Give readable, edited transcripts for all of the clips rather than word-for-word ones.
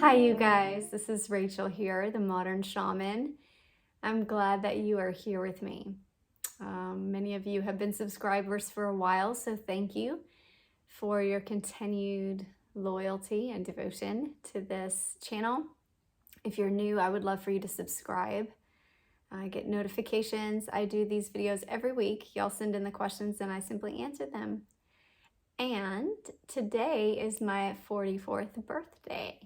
Hi, you guys. This is Rachel here, the Modern Shaman. I'm glad that you are here with me. Many of you have been subscribers for a while, so thank you for your continued loyalty and devotion to this channel. If you're new, I would love for you to subscribe. I get notifications. I do these videos every week. Y'all send in the questions and I simply answer them. And today is my 44th birthday.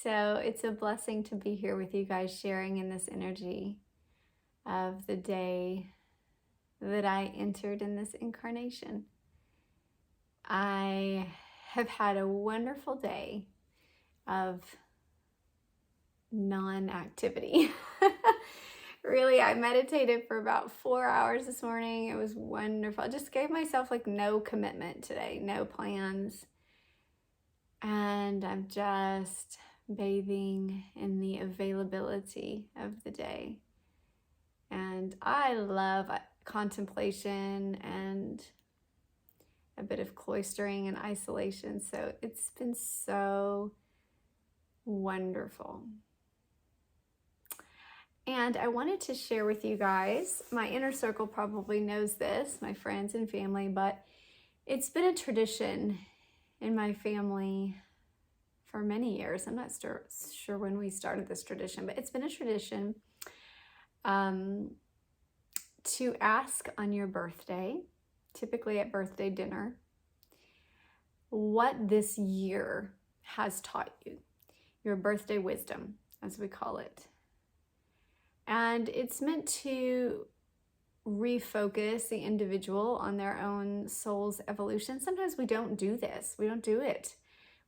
So it's a blessing to be here with you guys, sharing in this energy of the day that I entered in this incarnation. I have had a wonderful day of non-activity. Really, I meditated for about 4 hours this morning. It was wonderful. I just gave myself like no commitment today, no plans. And I'm just bathing in the availability of the day. And I love contemplation and a bit of cloistering and isolation. So it's been so wonderful. And I wanted to share with you guys, my inner circle probably knows this, my friends and family, but it's been a tradition in my family for many years. I'm not sure when we started this tradition, but it's been a tradition to ask on your birthday, typically at birthday dinner, what this year has taught you, your birthday wisdom, as we call it. And it's meant to refocus the individual on their own soul's evolution. Sometimes we don't do this. We don't do it.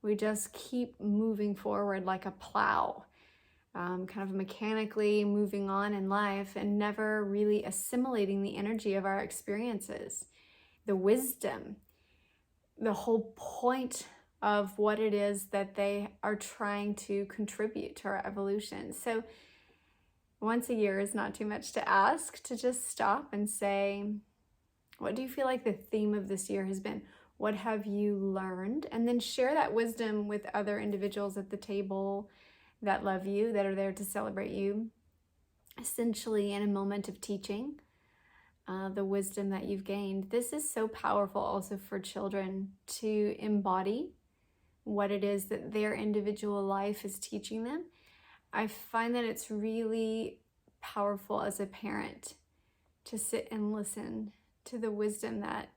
We just keep moving forward like a plow, kind of mechanically moving on in life and never really assimilating the energy of our experiences, the wisdom, the whole point of what it is that they are trying to contribute to our evolution. So once a year is not too much to ask, to just stop and say, what do you feel like the theme of this year has been? What have you learned? And then share that wisdom with other individuals at the table that love you, that are there to celebrate you, essentially in a moment of teaching the wisdom that you've gained. This is so powerful also for children to embody what it is that their individual life is teaching them. I find that it's really powerful as a parent to sit and listen to the wisdom that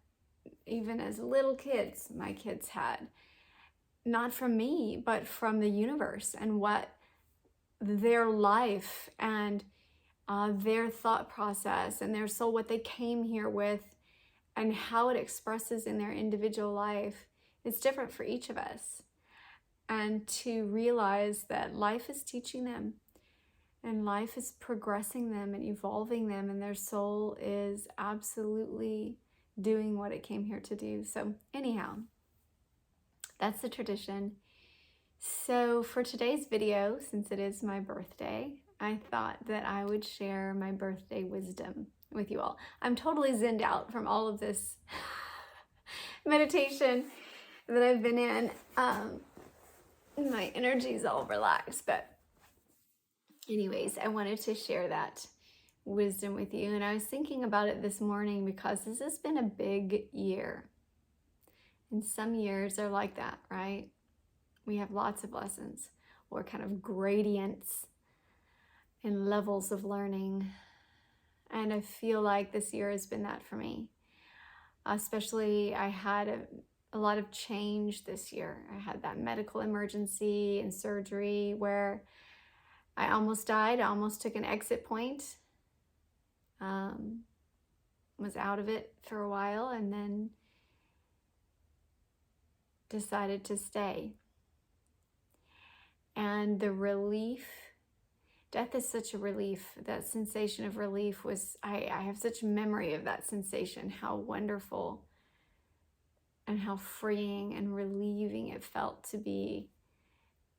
even as little kids, my kids had, not from me, but from the universe and what their life and their thought process and their soul, what they came here with and how it expresses in their individual life is different for each of us. And to realize that life is teaching them and life is progressing them and evolving them, and their soul is absolutely doing what it came here to do. So anyhow, that's the tradition. So for today's video, since it is my birthday, I thought that I would share my birthday wisdom with you all. I'm totally zenned out from all of this meditation that I've been in. My energy's all relaxed, but anyways, I wanted to share that wisdom with you. And I was thinking about it this morning because this has been a big year. And some years are like that, right? We have lots of lessons or kind of gradients and levels of learning. And I feel like this year has been that for me. Especially I had a lot of change this year. I had that medical emergency and surgery where I almost died. I almost took an exit point. Was out of it for a while and then decided to stay. And the relief, death is such a relief. That sensation of relief was, I have such memory of that sensation, how wonderful and how freeing and relieving it felt to be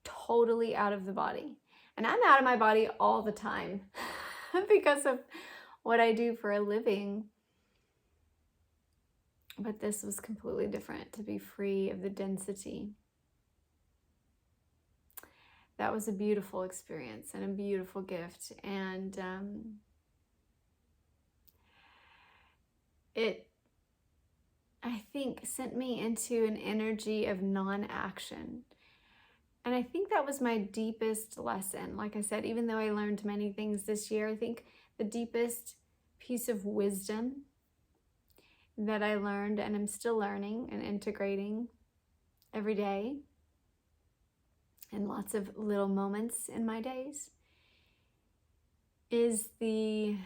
totally out of the body. And I'm out of my body all the time because of what I do for a living. But this was completely different, to be free of the density. that was a beautiful experience and a beautiful gift. And it, I think, sent me into an energy of non-action. And I think that was my deepest lesson. Like I said, even though I learned many things this year, I think the deepest piece of wisdom that I learned and am still learning and integrating every day in lots of little moments in my days is the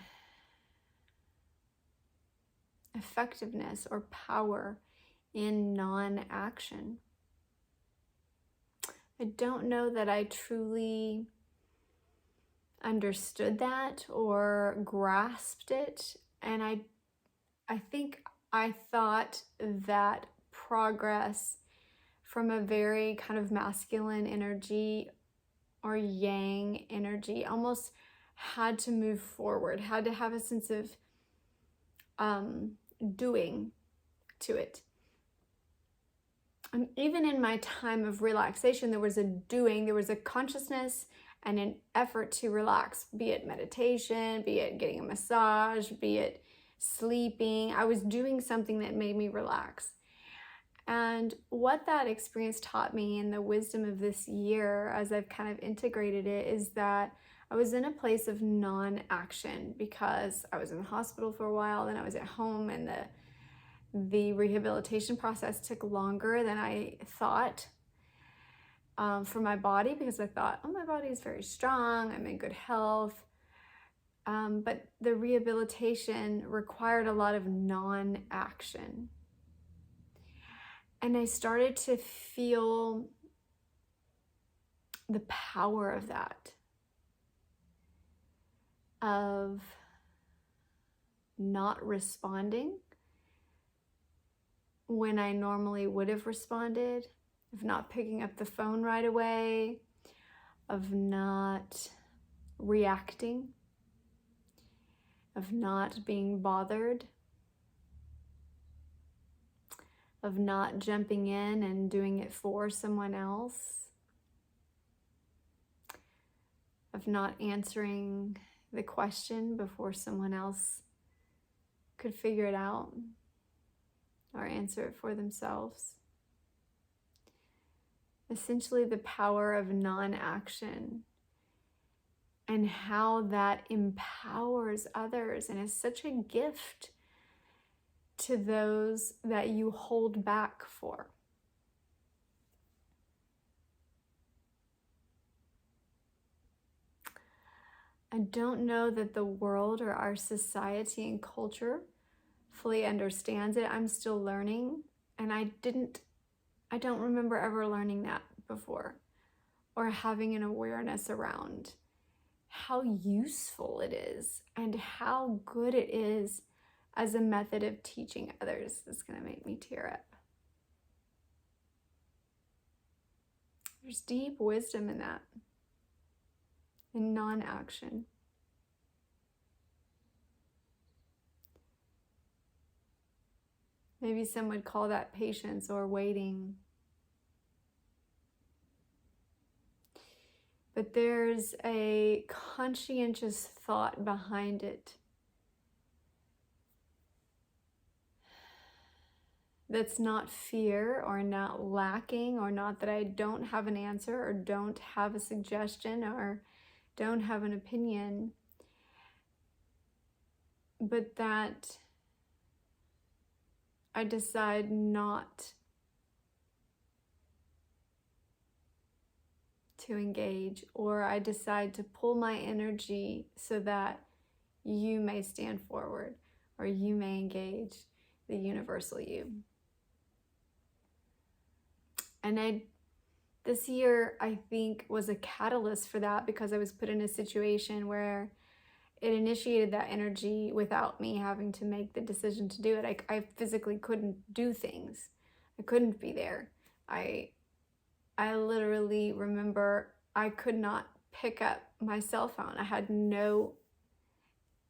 effectiveness or power in non-action. I don't know that I truly understood that or grasped it. And I think I thought that progress from a very kind of masculine energy or yang energy almost had to move forward, had to have a sense of doing to it. And even in my time of relaxation, there was a doing, there was a consciousness and an effort to relax, be it meditation, be it getting a massage, be it sleeping. I was doing something that made me relax. And what that experience taught me and the wisdom of this year, as I've kind of integrated it, is that I was in a place of non-action because I was in the hospital for a while, then I was at home, and the rehabilitation process took longer than I thought for my body, because I thought, oh, my body is very strong, I'm in good health. But the rehabilitation required a lot of non-action. And I started to feel the power of that, of not responding when I normally would have responded, of not picking up the phone right away, of not reacting, of not being bothered, of not jumping in and doing it for someone else, of not answering the question before someone else could figure it out or answer it for themselves. Essentially, the power of non-action and how that empowers others and is such a gift to those that you hold back for. I don't know that the world or our society and culture fully understands it. I'm still learning, and I don't remember ever learning that before or having an awareness around how useful it is and how good it is as a method of teaching others. It's going to make me tear up. There's deep wisdom in that, in non-action. Maybe some would call that patience or waiting. But there's a conscientious thought behind it that's not fear or not lacking, or not that I don't have an answer or don't have a suggestion or don't have an opinion, but that I decide not to engage, or I decide to pull my energy so that you may stand forward or you may engage the universal you. And this year, I think, was a catalyst for that, because I was put in a situation where it initiated that energy without me having to make the decision to do it. I physically couldn't do things. I couldn't be there. I literally remember I could not pick up my cell phone. I had no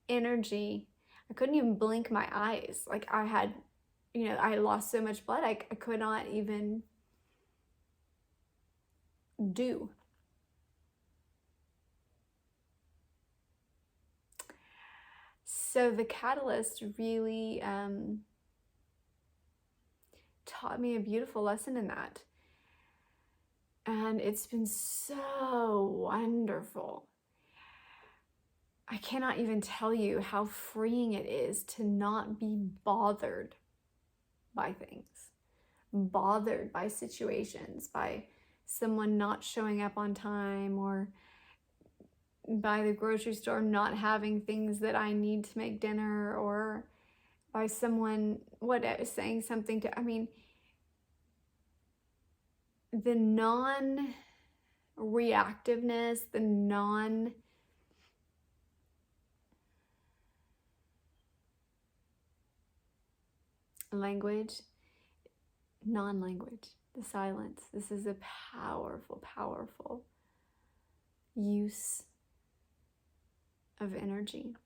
energy. I couldn't even blink my eyes. Like I had lost so much blood, I could not even do. So the catalyst really taught me a beautiful lesson in that. And it's been so wonderful. I cannot even tell you how freeing it is to not be bothered by things, bothered by situations, by someone not showing up on time, or by the grocery store not having things that I need to make dinner, or by someone saying something to, the non-reactiveness, the non-language, the silence. This is a powerful, powerful use of energy.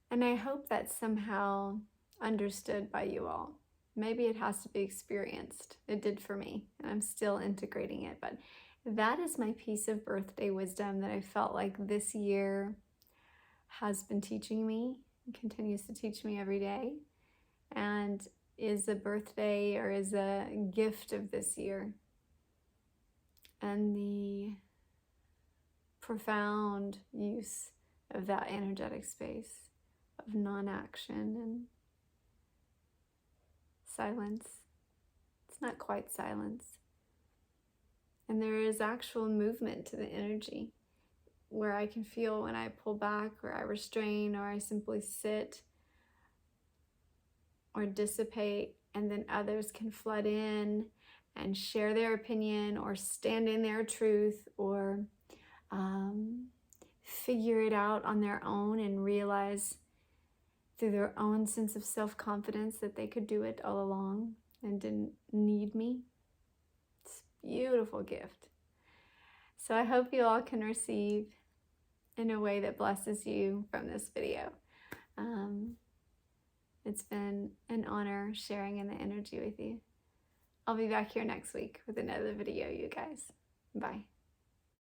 And I hope that's somehow understood by you all. Maybe it has to be experienced. It did for me, and I'm still integrating it. But that is my piece of birthday wisdom that I felt like this year has been teaching me, and continues to teach me every day, and is a birthday, or is a gift of this year. And the profound use of that energetic space of non-action and silence. It's not quite silence. And there is actual movement to the energy, where I can feel when I pull back, or I restrain, or I simply sit or dissipate, and then others can flood in and share their opinion, or stand in their truth, or figure it out on their own and realize through their own sense of self-confidence that they could do it all along and didn't need me. It's a beautiful gift. So I hope you all can receive in a way that blesses you from this video. It's been an honor sharing in the energy with you. I'll be back here next week with another video, you guys. Bye.